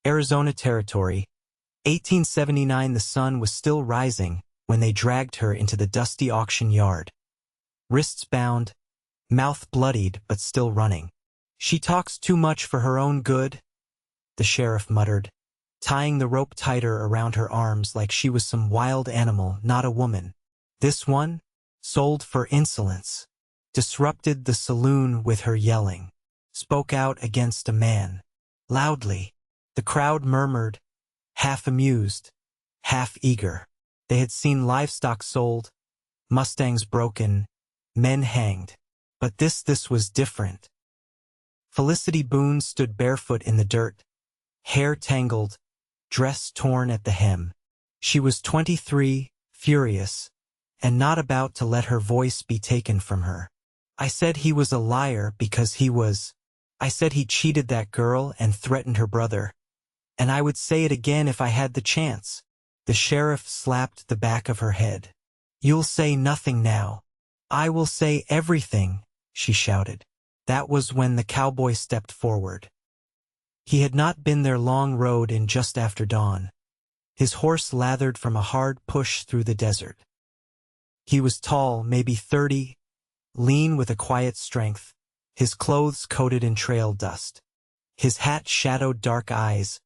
Arizona Territory. 1879. The sun was still rising when they dragged her into the dusty auction yard. Wrists bound, mouth bloodied but still running. "She talks too much for her own good," the sheriff muttered, tying the rope tighter around her arms like she was some wild animal, not a woman. This one, sold for insolence, disrupted the saloon with her yelling, spoke out against a man. Loudly, the crowd murmured, half amused, half eager. They had seen livestock sold, mustangs broken, men hanged. But this was different. Felicity Boone stood barefoot in the dirt, hair tangled, dress torn at the hem. She was 23, furious, and not about to let her voice be taken from her. "I said he was a liar because I said he cheated that girl and threatened her brother. And I would say it again if I had the chance." The sheriff slapped the back of her head. "You'll say nothing now." "I will say everything," she shouted. That was when the cowboy stepped forward. He had not been their long road in just after dawn. His horse lathered from a hard push through the desert. He was tall, maybe 30, lean with a quiet strength, his clothes coated in trail dust. His hat shadowed dark eyes,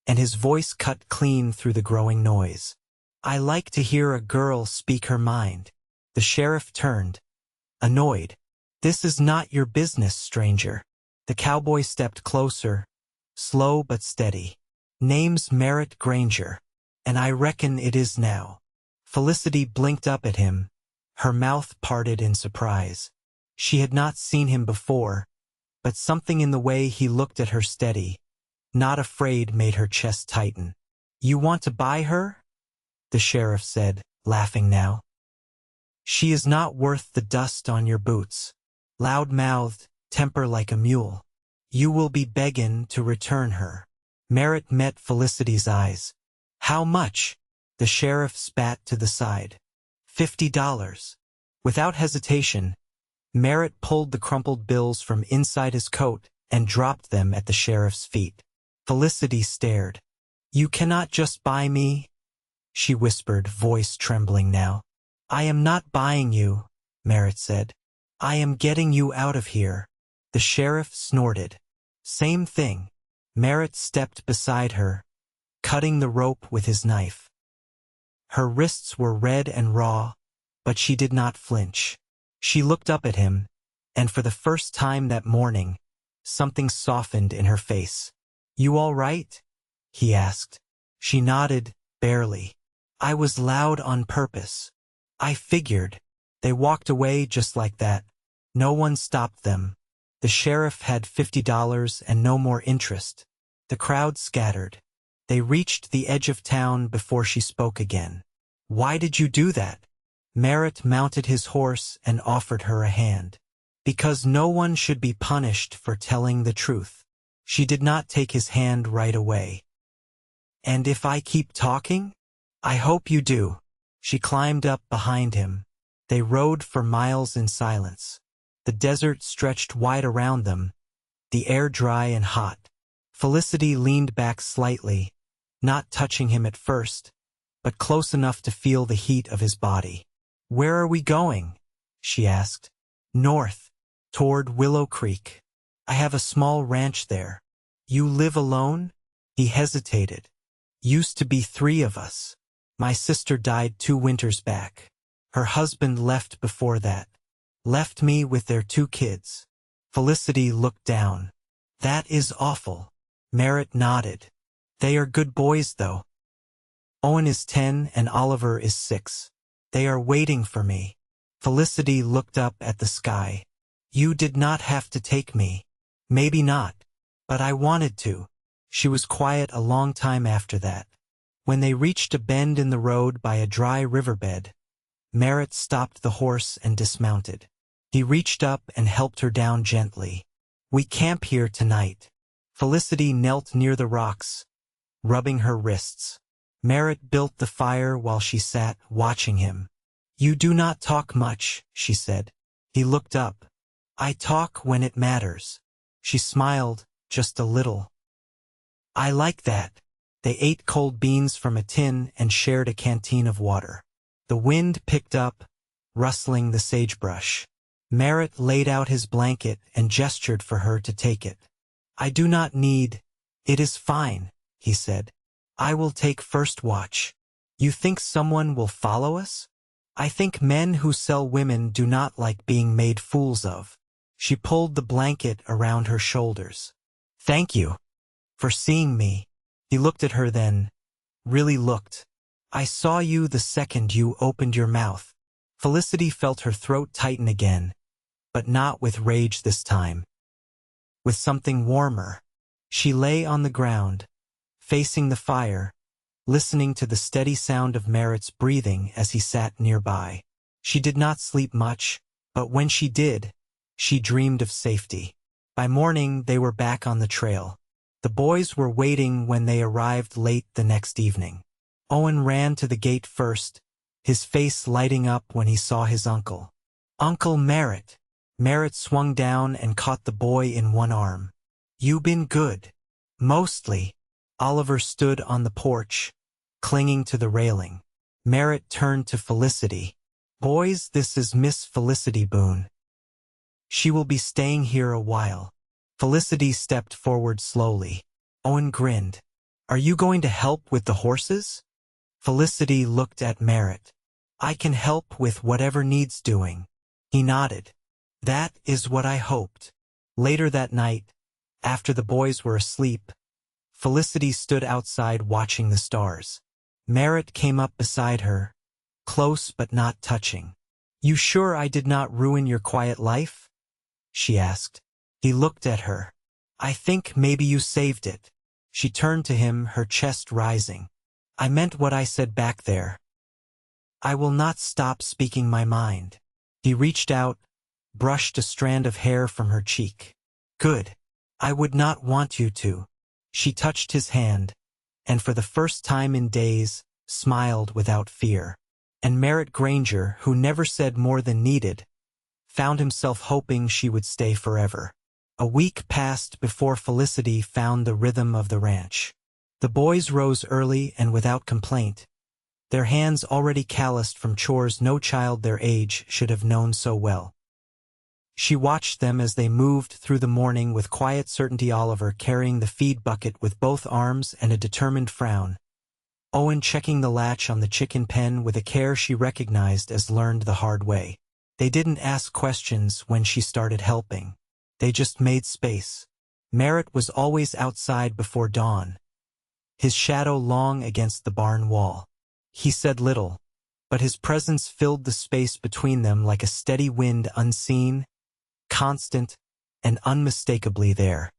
and his voice cut clean through the growing noise. "I like to hear a girl speak her mind." The sheriff turned, annoyed. "This is not your business, stranger." The cowboy stepped closer, slow but steady. "Name's Merritt Granger, and I reckon it is now." Felicity blinked up at him, her mouth parted in surprise. She had not seen him before, but something in the way he looked at her steady, not afraid, made her chest tighten. "You want to buy her?" the sheriff said, laughing now. "She is not worth the dust on your boots. Loud-mouthed, temper like a mule. You will be beggin' to return her." Merritt met Felicity's eyes. "How much?" The sheriff spat to the side. $50. Without hesitation, Merritt pulled the crumpled bills from inside his coat and dropped them at the sheriff's feet. Felicity stared. "You cannot just buy me," she whispered, voice trembling now. "I am not buying you," Merritt said. "I am getting you out of here." The sheriff snorted. "Same thing." Merritt stepped beside her, cutting the rope with his knife. Her wrists were red and raw, but she did not flinch. She looked up at him, and for the first time that morning, something softened in her face. "You all right?" he asked. She nodded, barely. "I was loud on purpose. I figured." They walked away just like that. No one stopped them. The sheriff had $50 and no more interest. The crowd scattered. They reached the edge of town before she spoke again. "Why did you do that?" Merritt mounted his horse and offered her a hand. "Because no one should be punished for telling the truth." She did not take his hand right away. "And if I keep talking?" "I hope you do." She climbed up behind him. They rode for miles in silence. The desert stretched wide around them, the air dry and hot. Felicity leaned back slightly, not touching him at first, but close enough to feel the heat of his body. "Where are we going?" she asked. "North, toward Willow Creek. I have a small ranch there." "You live alone?" He hesitated. "Used to be 3 of us. My sister died 2 winters back. Her husband left before that. Left me with their 2 kids." Felicity looked down. "That is awful." Merritt nodded. "They are good boys, though. Owen is 10 and Oliver is 6. They are waiting for me." Felicity looked up at the sky. "You did not have to take me." "Maybe not. But I wanted to." She was quiet a long time after that. When they reached a bend in the road by a dry riverbed, Merritt stopped the horse and dismounted. He reached up and helped her down gently. "We camp here tonight." Felicity knelt near the rocks, rubbing her wrists. Merritt built the fire while she sat, watching him. "You do not talk much," she said. He looked up. "I talk when it matters." She smiled, just a little. I like that. They ate cold beans from a tin and shared a canteen of water. The wind picked up, rustling the sagebrush. Merritt laid out his blanket and gestured for her to take it. I do not need. It is fine, he said. I will take first watch. You think someone will follow us? I think men who sell women do not like being made fools of. She pulled the blanket around her shoulders. Thank you for seeing me. He looked at her then, really looked. I saw you the second you opened your mouth. Felicity felt her throat tighten again, but not with rage this time. With something warmer. She lay on the ground, facing the fire, listening to the steady sound of Merritt's breathing as he sat nearby. She did not sleep much, but when she did, she dreamed of safety. By morning, they were back on the trail. The boys were waiting when they arrived late the next evening. Owen ran to the gate first, his face lighting up when he saw his uncle. Uncle Merritt. Merritt swung down and caught the boy in one arm. You been good? Mostly. Oliver stood on the porch, clinging to the railing. Merritt turned to Felicity. Boys, this is Miss Felicity Boone. She will be staying here a while. Felicity stepped forward slowly. Owen grinned. Are you going to help with the horses? Felicity looked at Merritt. I can help with whatever needs doing. He nodded. That is what I hoped. Later that night, after the boys were asleep, Felicity stood outside watching the stars. Merritt came up beside her, close but not touching. You sure I did not ruin your quiet life? She asked. He looked at her. I think maybe you saved it. She turned to him, her chest rising. I meant what I said back there. I will not stop speaking my mind. He reached out, brushed a strand of hair from her cheek. Good. I would not want you to. She touched his hand, and for the first time in days, smiled without fear. And Merritt Granger, who never said more than needed, found himself hoping she would stay forever. A week passed before Felicity found the rhythm of the ranch. The boys rose early and without complaint, their hands already calloused from chores no child their age should have known so well. She watched them as they moved through the morning with quiet certainty, Oliver carrying the feed bucket with both arms and a determined frown. Owen checking the latch on the chicken pen with a care she recognized as learned the hard way. They didn't ask questions when she started helping. They just made space. Merritt was always outside before dawn, his shadow long against the barn wall. He said little, but his presence filled the space between them like a steady wind, unseen, constant, and unmistakably there.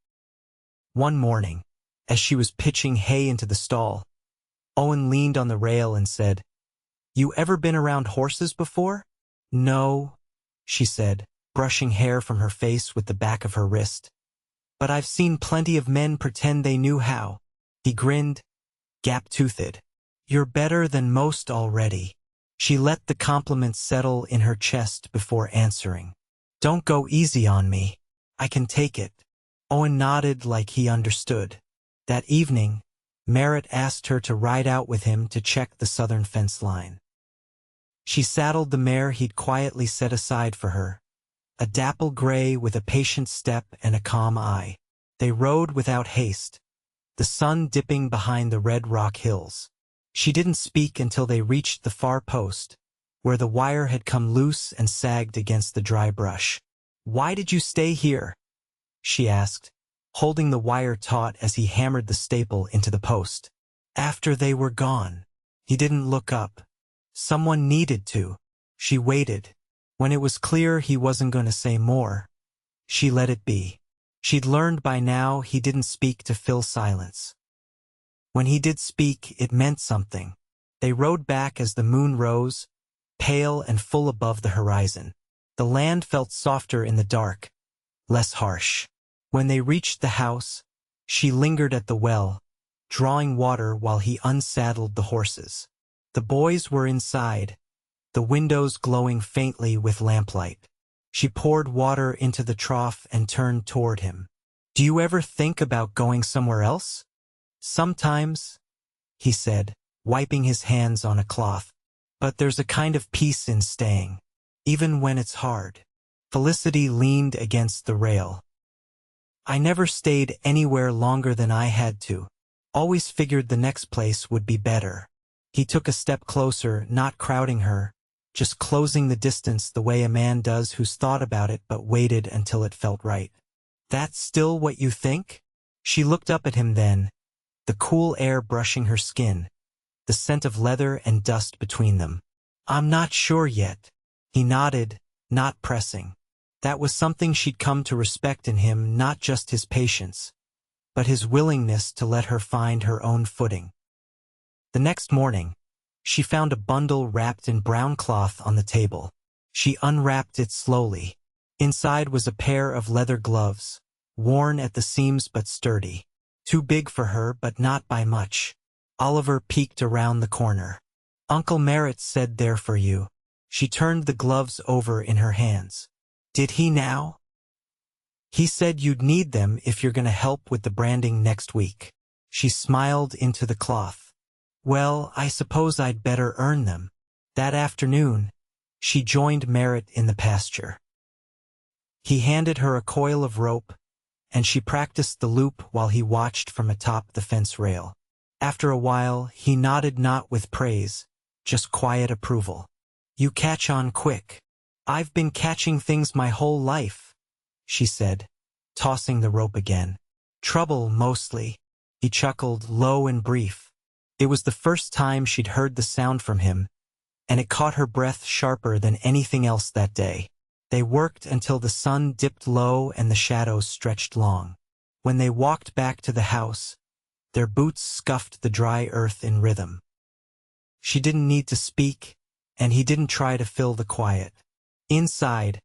One morning, as she was pitching hay into the stall, Owen leaned on the rail and said, You ever been around horses before? No, she said, brushing hair from her face with the back of her wrist. But I've seen plenty of men pretend they knew how. He grinned, gap-toothed. You're better than most already. She let the compliment settle in her chest before answering. Don't go easy on me. I can take it. Owen nodded like he understood. That evening, Merritt asked her to ride out with him to check the southern fence line. She saddled the mare he'd quietly set aside for her, a dapple gray with a patient step and a calm eye. They rode without haste, the sun dipping behind the red rock hills. She didn't speak until they reached the far post, where the wire had come loose and sagged against the dry brush. Why did you stay here? She asked, holding the wire taut as he hammered the staple into the post. After they were gone. He didn't look up. Someone needed to. She waited. When it was clear he wasn't going to say more, she let it be. She'd learned by now he didn't speak to fill silence. When he did speak, it meant something. They rode back as the moon rose, pale and full above the horizon. The land felt softer in the dark, less harsh. When they reached the house, she lingered at the well, drawing water while he unsaddled the horses. The boys were inside, the windows glowing faintly with lamplight. She poured water into the trough and turned toward him. Do you ever think about going somewhere else? Sometimes, he said, wiping his hands on a cloth. But there's a kind of peace in staying, even when it's hard. Felicity leaned against the rail. I never stayed anywhere longer than I had to. Always figured the next place would be better. He took a step closer, not crowding her, just closing the distance the way a man does who's thought about it but waited until it felt right. That's still what you think? She looked up at him then, the cool air brushing her skin, the scent of leather and dust between them. I'm not sure yet. He nodded, not pressing. That was something she'd come to respect in him, not just his patience, but his willingness to let her find her own footing. The next morning, she found a bundle wrapped in brown cloth on the table. She unwrapped it slowly. Inside was a pair of leather gloves, worn at the seams but sturdy. Too big for her, but not by much. Oliver peeked around the corner. Uncle Merritt said they're for you. She turned the gloves over in her hands. Did he now? He said you'd need them if you're going to help with the branding next week. She smiled into the cloth. Well, I suppose I'd better earn them. That afternoon, she joined Merritt in the pasture. He handed her a coil of rope, and she practiced the loop while he watched from atop the fence rail. After a while, he nodded, not with praise, just quiet approval. You catch on quick. I've been catching things my whole life, she said, tossing the rope again. Trouble, mostly. He chuckled, low and brief. It was the first time she'd heard the sound from him, and it caught her breath sharper than anything else that day. They worked until the sun dipped low and the shadows stretched long. When they walked back to the house, their boots scuffed the dry earth in rhythm. She didn't need to speak, and he didn't try to fill the quiet. Inside,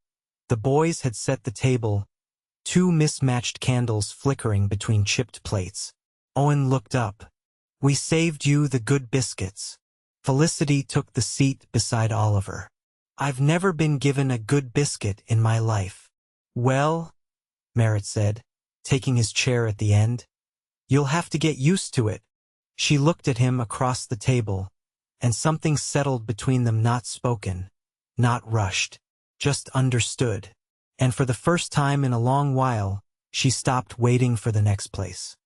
the boys had set the table, two mismatched candles flickering between chipped plates. Owen looked up. We saved you the good biscuits. Felicity took the seat beside Oliver. I've never been given a good biscuit in my life. Well, Merritt said, taking his chair at the end. You'll have to get used to it. She looked at him across the table, and something settled between them, not spoken, not rushed, just understood. And for the first time in a long while, she stopped waiting for the next place.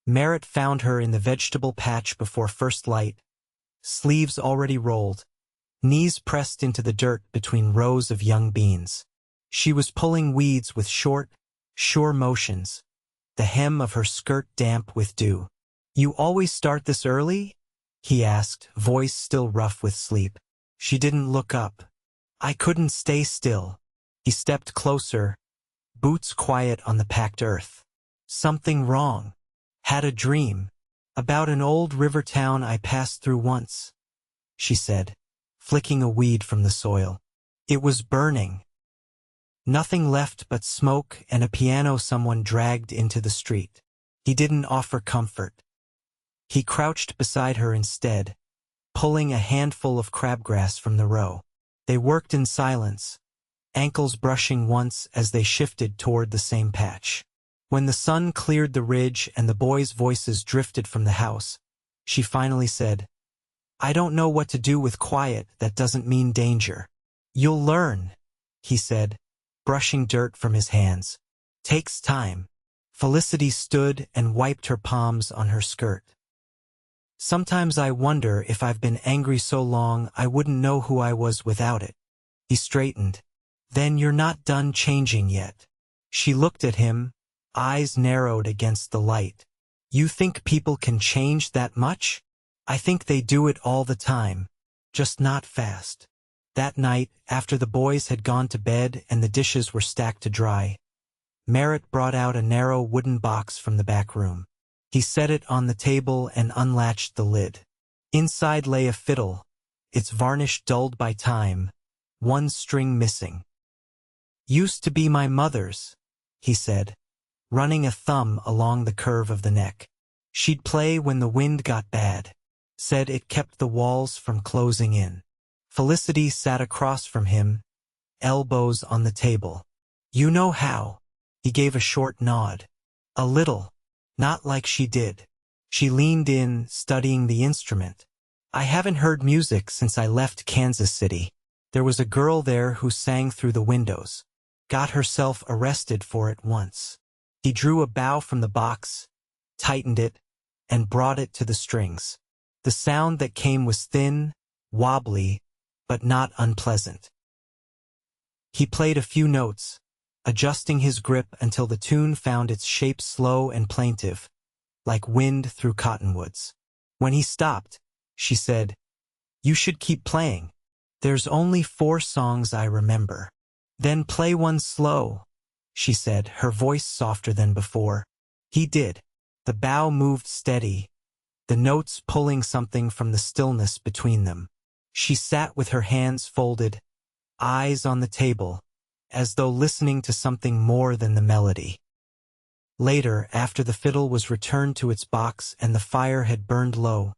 Merritt found her in the vegetable patch before first light, sleeves already rolled, knees pressed into the dirt between rows of young beans. She was pulling weeds with short, sure motions, the hem of her skirt damp with dew. You always start this early? He asked, voice still rough with sleep. She didn't look up. I couldn't stay still. He stepped closer, boots quiet on the packed earth. Something wrong. Had a dream. About an old river town I passed through once, she said, flicking a weed from the soil. It was burning. Nothing left but smoke and a piano someone dragged into the street. He didn't offer comfort. He crouched beside her instead, pulling a handful of crabgrass from the row. They worked in silence, ankles brushing once as they shifted toward the same patch. When the sun cleared the ridge and the boys' voices drifted from the house, she finally said, I don't know what to do with quiet that doesn't mean danger. You'll learn, he said, brushing dirt from his hands. Takes time. Felicity stood and wiped her palms on her skirt. Sometimes I wonder if I've been angry so long I wouldn't know who I was without it. He straightened. Then you're not done changing yet. She looked at him, eyes narrowed against the light. You think people can change that much? I think they do it all the time, just not fast. That night, after the boys had gone to bed and the dishes were stacked to dry, Merritt brought out a narrow wooden box from the back room. He set it on the table and unlatched the lid. Inside lay a fiddle, its varnish dulled by time, one string missing. Used to be my mother's, he said, running a thumb along the curve of the neck. She'd play when the wind got bad. Said it kept the walls from closing in. Felicity sat across from him, elbows on the table. You know how? He gave a short nod. A little. Not like she did. She leaned in, studying the instrument. I haven't heard music since I left Kansas City. There was a girl there who sang through the windows. Got herself arrested for it once. He drew a bow from the box, tightened it, and brought it to the strings. The sound that came was thin, wobbly, but not unpleasant. He played a few notes, adjusting his grip until the tune found its shape slow and plaintive, like wind through cottonwoods. When he stopped, she said, "You should keep playing. There's only 4 songs I remember." "Then play one slow," she said, her voice softer than before. He did. The bow moved steady, the notes pulling something from the stillness between them. She sat with her hands folded, eyes on the table, as though listening to something more than the melody. Later, after the fiddle was returned to its box and the fire had burned low,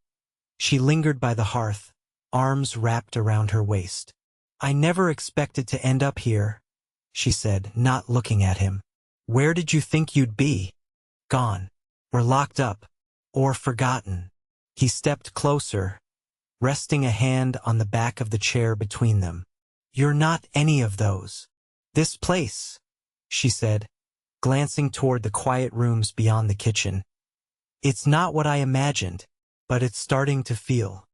she lingered by the hearth, arms wrapped around her waist. "I never expected to end up here," she said, not looking at him. "Where did you think you'd be? Gone, or locked up, or forgotten?" He stepped closer, resting a hand on the back of the chair between them. "You're not any of those. This place," she said, glancing toward the quiet rooms beyond the kitchen. "It's not what I imagined, but it's starting to feel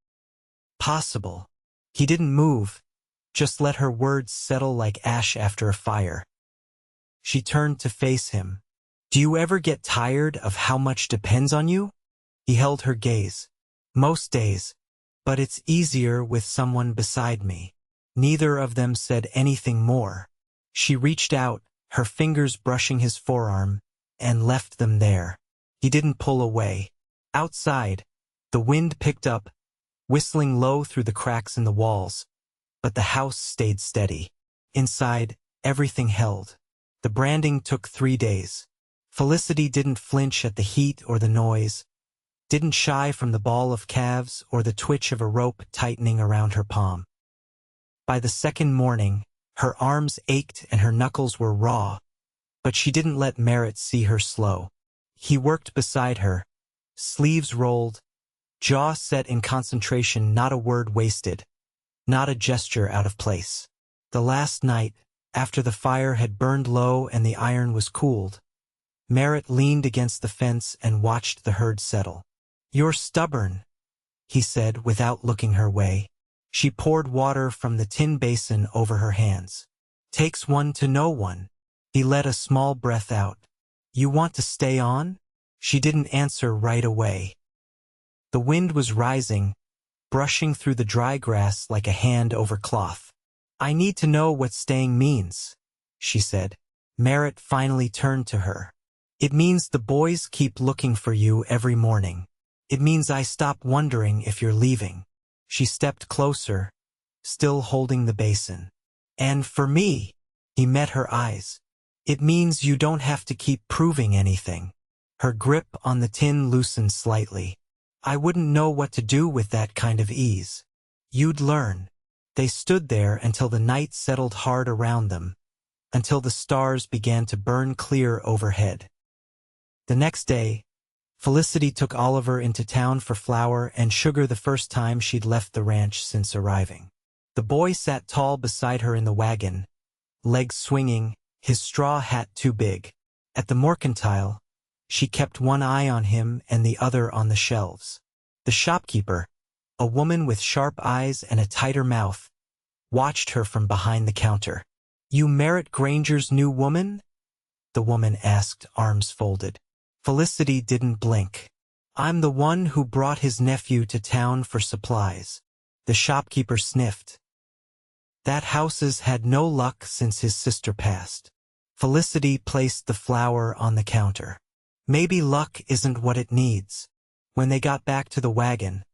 possible." He didn't move, just let her words settle like ash after a fire. She turned to face him. "Do you ever get tired of how much depends on you?" He held her gaze. "Most days, but it's easier with someone beside me." Neither of them said anything more. She reached out, her fingers brushing his forearm, and left them there. He didn't pull away. Outside, the wind picked up, whistling low through the cracks in the walls, but the house stayed steady. Inside, everything held. The branding took 3 days. Felicity didn't flinch at the heat or the noise, didn't shy from the ball of calves or the twitch of a rope tightening around her palm. By the second morning, her arms ached and her knuckles were raw, but she didn't let Merritt see her slow. He worked beside her, sleeves rolled, jaw set in concentration, not a word wasted, not a gesture out of place. The last night, after the fire had burned low and the iron was cooled, Merritt leaned against the fence and watched the herd settle. "You're stubborn," he said without looking her way. She poured water from the tin basin over her hands. "Takes one to know one." He let a small breath out. "You want to stay on?" She didn't answer right away. The wind was rising, brushing through the dry grass like a hand over cloth. "I need to know what staying means," she said. Merritt finally turned to her. "It means the boys keep looking for you every morning. It means I stop wondering if you're leaving." She stepped closer, still holding the basin. "And for me," he met her eyes, "it means you don't have to keep proving anything." Her grip on the tin loosened slightly. "I wouldn't know what to do with that kind of ease." "You'd learn." They stood there until the night settled hard around them, until the stars began to burn clear overhead. The next day, Felicity took Oliver into town for flour and sugar, the first time she'd left the ranch since arriving. The boy sat tall beside her in the wagon, legs swinging, his straw hat too big. At the mercantile, she kept one eye on him and the other on the shelves. The shopkeeper, a woman with sharp eyes and a tighter mouth, watched her from behind the counter. "You Merritt Granger's new woman?" the woman asked, arms folded. Felicity didn't blink. "I'm the one who brought his nephew to town for supplies." The shopkeeper sniffed. "That house's had no luck since his sister passed." Felicity placed the flour on the counter. "Maybe luck isn't what it needs." When they got back to the wagon,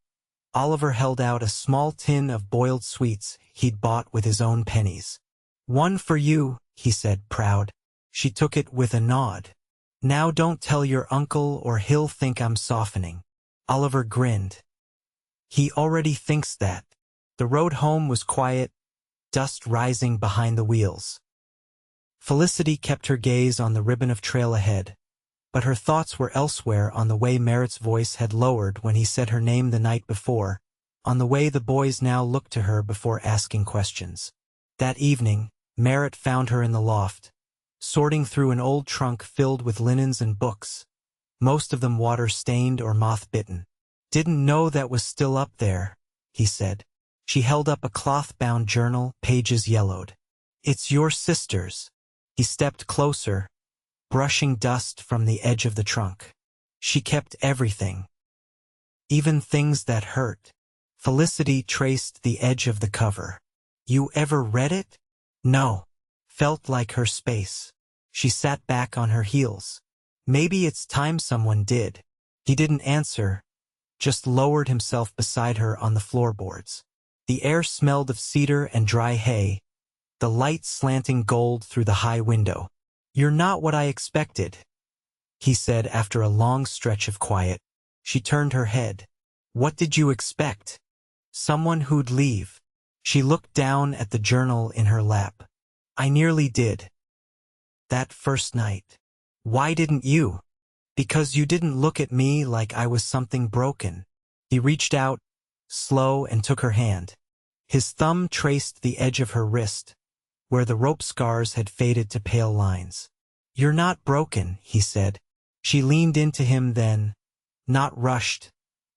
Oliver held out a small tin of boiled sweets he'd bought with his own pennies. "One for you," he said, proud. She took it with a nod. "Now don't tell your uncle or he'll think I'm softening." Oliver grinned. "He already thinks that." The road home was quiet, dust rising behind the wheels. Felicity kept her gaze on the ribbon of trail ahead, but her thoughts were elsewhere, on the way Merritt's voice had lowered when he said her name the night before, on the way the boys now looked to her before asking questions. That evening, Merritt found her in the loft, sorting through an old trunk filled with linens and books, most of them water-stained or moth-bitten. "Didn't know that was still up there," he said. She held up a cloth-bound journal, pages yellowed. "It's your sister's." He stepped closer, brushing dust from the edge of the trunk. "She kept everything, even things that hurt." Felicity traced the edge of the cover. "You ever read it?" "No." Felt like her space. She sat back on her heels. "Maybe it's time someone did." He didn't answer, just lowered himself beside her on the floorboards. The air smelled of cedar and dry hay, the light slanting gold through the high window. "You're not what I expected," he said after a long stretch of quiet. She turned her head. "What did you expect? Someone who'd leave?" She looked down at the journal in her lap. "I nearly did. That first night." "Why didn't you?" "Because you didn't look at me like I was something broken." He reached out, slow, and took her hand. His thumb traced the edge of her wrist, where the rope scars had faded to pale lines. "You're not broken," he said. She leaned into him then, not rushed,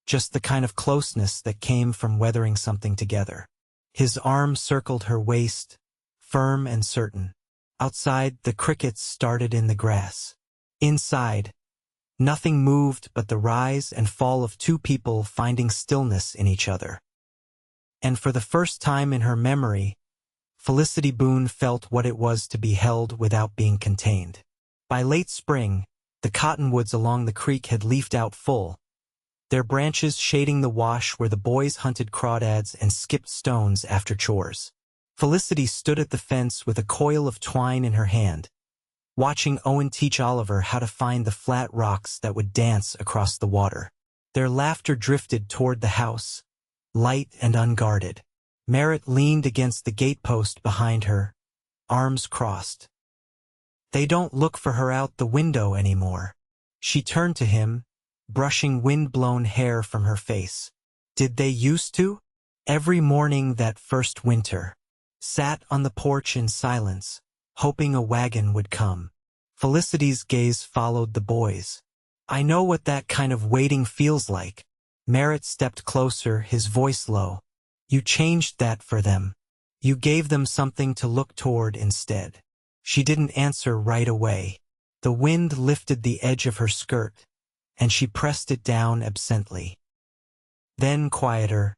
just the kind of closeness that came from weathering something together. His arm circled her waist, firm and certain. Outside, the crickets started in the grass. Inside, nothing moved but the rise and fall of two people finding stillness in each other. And for the first time in her memory, Felicity Boone felt what it was to be held without being contained. By late spring, the cottonwoods along the creek had leafed out full, their branches shading the wash where the boys hunted crawdads and skipped stones after chores. Felicity stood at the fence with a coil of twine in her hand, watching Owen teach Oliver how to find the flat rocks that would dance across the water. Their laughter drifted toward the house, light and unguarded. Merritt leaned against the gatepost behind her, arms crossed. "They don't look for her out the window anymore." She turned to him, brushing wind-blown hair from her face. "Did they used to?" "Every morning that first winter." Sat on the porch in silence, hoping a wagon would come. Felicity's gaze followed the boys. "I know what that kind of waiting feels like." Merritt stepped closer, his voice low. "You changed that for them. You gave them something to look toward instead." She didn't answer right away. The wind lifted the edge of her skirt, and she pressed it down absently. Then quieter,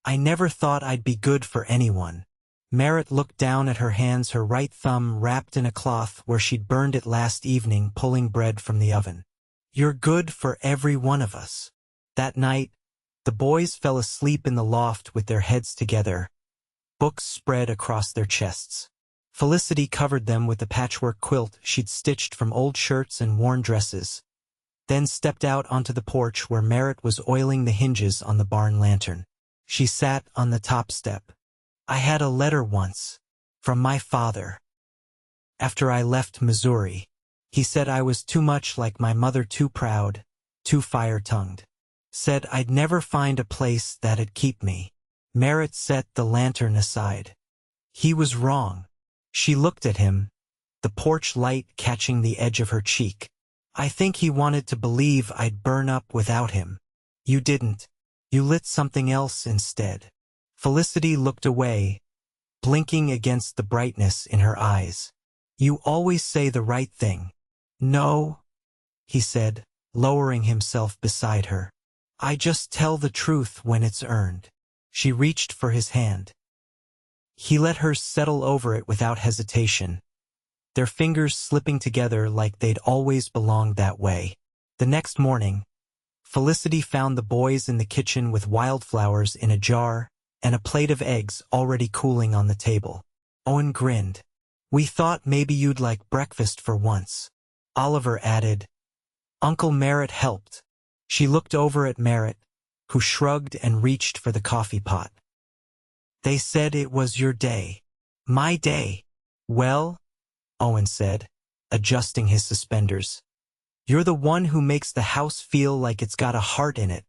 "I never thought I'd be good for anyone." Merritt looked down at her hands, her right thumb wrapped in a cloth where she'd burned it last evening pulling bread from the oven. "You're good for every one of us." That night, the boys fell asleep in the loft with their heads together, books spread across their chests. Felicity covered them with the patchwork quilt she'd stitched from old shirts and worn dresses, then stepped out onto the porch where Merritt was oiling the hinges on the barn lantern. She sat on the top step. "I had a letter once, from my father. After I left Missouri. He said I was too much like my mother, too proud, too fire-tongued. Said I'd never find a place that'd keep me." Merritt set the lantern aside. He was wrong. She looked at him, the porch light catching the edge of her cheek. "I think he wanted to believe I'd burn up without him." "You didn't. You lit something else instead." Felicity looked away, blinking against the brightness in her eyes. "You always say the right thing." "No," he said, lowering himself beside her. "I just tell the truth when it's earned." She reached for his hand. He let hers settle over it without hesitation, their fingers slipping together like they'd always belonged that way. The next morning, Felicity found the boys in the kitchen with wildflowers in a jar and a plate of eggs already cooling on the table. Owen grinned. "We thought maybe you'd like breakfast for once." Oliver added, "Uncle Merritt helped." She looked over at Merritt, who shrugged and reached for the coffee pot. "They said it was your day." "My day." "Well," Owen said, adjusting his suspenders, You're the one who makes the house feel like it's got a heart in it.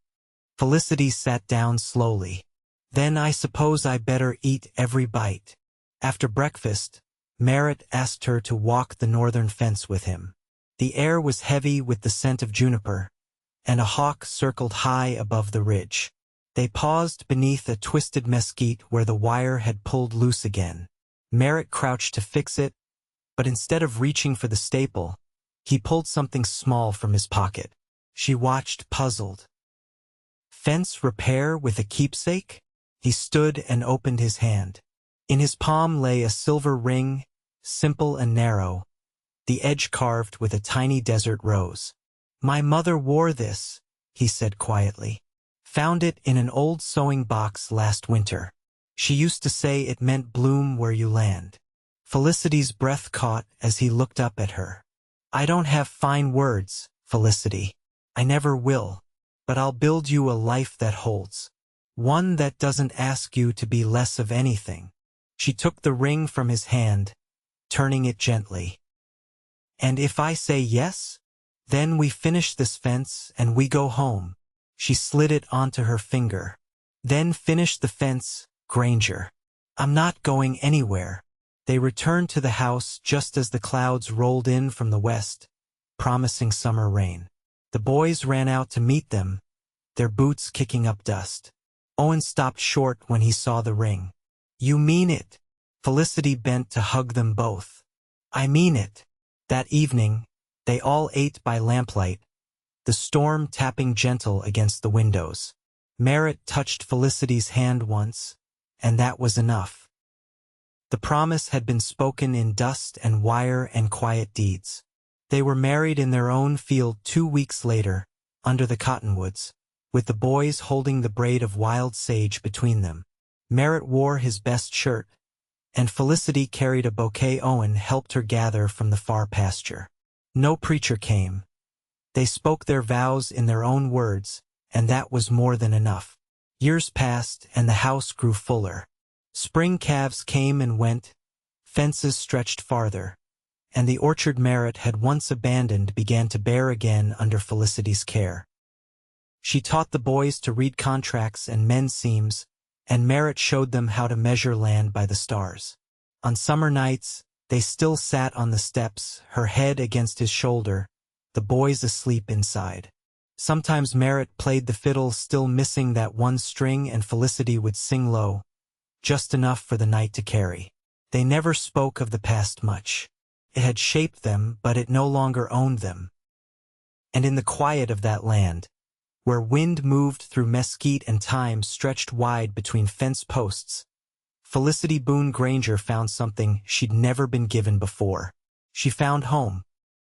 Felicity sat down slowly. Then I suppose I better eat every bite. After breakfast, Merritt asked her to walk the northern fence with him. The air was heavy with the scent of juniper, and a hawk circled high above the ridge. They paused beneath a twisted mesquite where the wire had pulled loose again. Merritt crouched to fix it, but instead of reaching for the staple, he pulled something small from his pocket. She watched, puzzled. Fence repair with a keepsake? He stood and opened his hand. In his palm lay a silver ring, simple and narrow, the edge carved with a tiny desert rose. My mother wore this, he said quietly. Found it in an old sewing box last winter. She used to say it meant bloom where you land. Felicity's breath caught as he looked up at her. I don't have fine words, Felicity. I never will. But I'll build you a life that holds. One that doesn't ask you to be less of anything. She took the ring from his hand, turning it gently. And if I say yes? Then we finish this fence and we go home. She slid it onto her finger. Then finish the fence, Granger. I'm not going anywhere. They returned to the house just as the clouds rolled in from the west, promising summer rain. The boys ran out to meet them, their boots kicking up dust. Owen stopped short when he saw the ring. You mean it? Felicity bent to hug them both. I mean it. That evening, they all ate by lamplight, the storm tapping gentle against the windows. Merritt touched Felicity's hand once, and that was enough. The promise had been spoken in dust and wire and quiet deeds. They were married in their own field 2 weeks later, under the cottonwoods, with the boys holding the braid of wild sage between them. Merritt wore his best shirt, and Felicity carried a bouquet Owen helped her gather from the far pasture. No preacher came. They spoke their vows in their own words, and that was more than enough. Years passed, and the house grew fuller. Spring calves came and went, fences stretched farther, and the orchard Merritt had once abandoned began to bear again under Felicity's care. She taught the boys to read contracts and mend seams, and Merritt showed them how to measure land by the stars. On summer nights, they still sat on the steps, her head against his shoulder, the boys asleep inside. Sometimes Merritt played the fiddle, still missing that one string, and Felicity would sing low, just enough for the night to carry. They never spoke of the past much. It had shaped them, but it no longer owned them. And in the quiet of that land, where wind moved through mesquite and time stretched wide between fence posts, Felicity Boone Granger found something she'd never been given before. She found home.